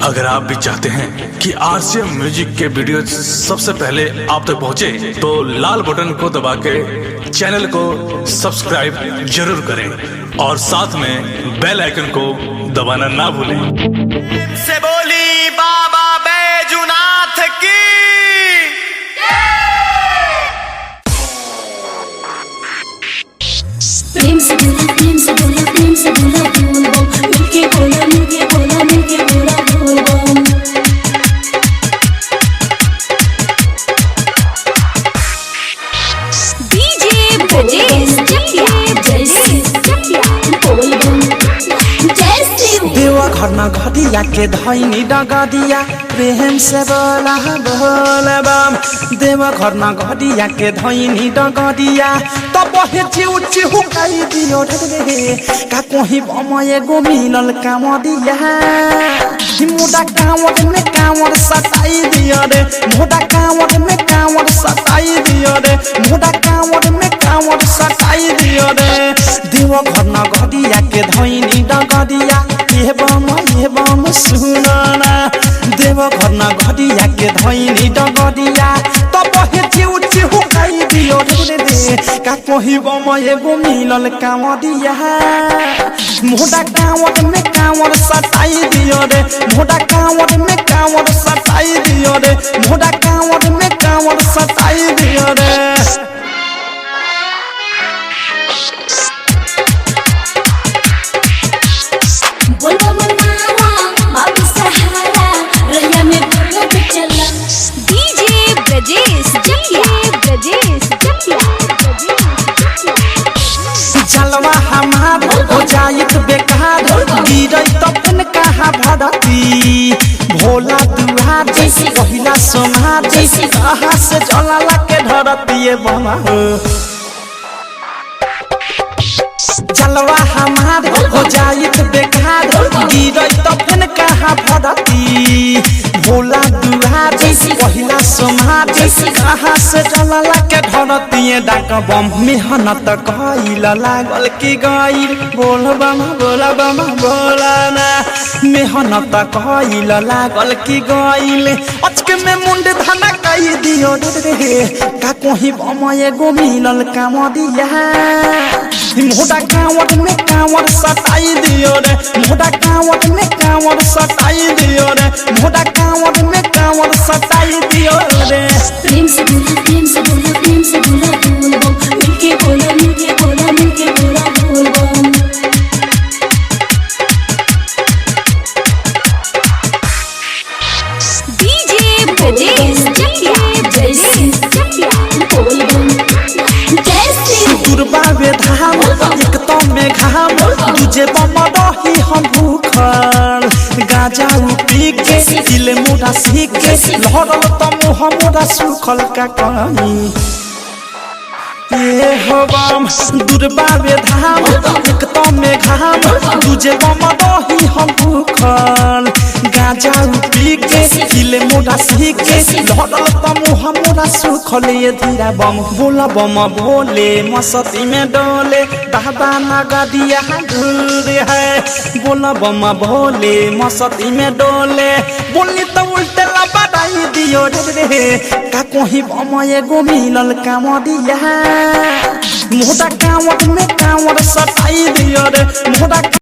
अगर आप भी चाहते हैं कि आरसीएम म्यूजिक के वीडियो सबसे पहले आप तक पहुंचे, तो लाल बटन को दबा के चैनल को सब्सक्राइब जरूर करें और साथ में बेल आइकन को दबाना ना भूलें। से बोली बाबा बैजूनाथ की। प्रेम से बोला प्रेम से बोला प्रेम से बोला बोल बम मिलके बोला मिलके बोला मिलके बोला बोल बम। डीजे ब्रजेश चकिया बोल बम जय शिव। देवा घर न घटिया के धैनी डगदिया प्रेम से बोला बोल बम। देवा घर न घटिया के धैनी डगदिया तब हे चिउ चिउ काई दियो रे का कोही बम एगो मिलल काम दिया। मोटा कांवर में कांवर सताई दियो रे, मोटा कांवर में कांवर सताई दियो रे, मोटा कांवर में कांवर सताई दियो रे। देवा घर न घटिया के धैनी डगदिया ये बम सुनना। देवा घर न घटिया के धैनी डगदिया तब हे चिउ चिउ काई दियो रे का कोही बम एगो मिलल काम दिया। मोटा कांवर में कांवर सताई दियो रे, मोटा कांवर में कांवर सताई दियो रे, मोटा कांवर में कांवर सताई दियो रे। बोल बम नारा बाबू सहारा रैया में बोलो तो चला। डीजे ब्रजेश चकिया जलवा हमार हो जाइत बेकार गिरई तपन कहा भरती। भोला दुआर जैसे पहिला सोनार जैसे कहा से जलाला के धरती बमा हो। जलवा हमार हो जाइत बेकार गिरई तपन कहा भरती। भोला दुआर जैसे पहिला सोनार जैसे कहा से जलाला के धरती डाक बम। मेहनत कइल लागल की गइल बोल बम बोला बम बोला ना। मेहनत कइल लागल की गइल अचके में मुंड धना कई दियो रे का कोही बम एगो मिलल काम दिया। मोटा कांवर में कांवर सताई दियो रे, मोटा कांवर में कांवर सताई दियो रे, मोटा कांवर में कांवर सताई दियो रे। प्रेम से बोला प्रेम से बोला प्रेम से बोला बोल बम मिलके बोला मिलके बोला मिलके बोला बोल बम। डीजे ब्रजेश चकिया बोल बम जय शिव। दुर्बा वे धाम एक तो में घाम तुझे बम रही हम भूखल। गाजा पी के दिल मुड़ा सीख के लहरल तो मुँह मुड़ा सुखल का कमी। ये हो बम दुर्बा वे धाम एक तो में घाम तुझे बम रही हम भूखल। गाजा पी के दिल मुड़ा सीख के लहरल तो मुँह मुड़ा सुखल। ये धीरा बम बोला बम भोले मस्ती में डोले दादा नगा दिया दूर है। बोला बम भोले मस्ती में डोले बोली तो उल्टे लबड़ाई दियो रे का कोही बम एगो मिलल काम दिया। मोटा कांवर में कांवर सताई दियो रे, मोटा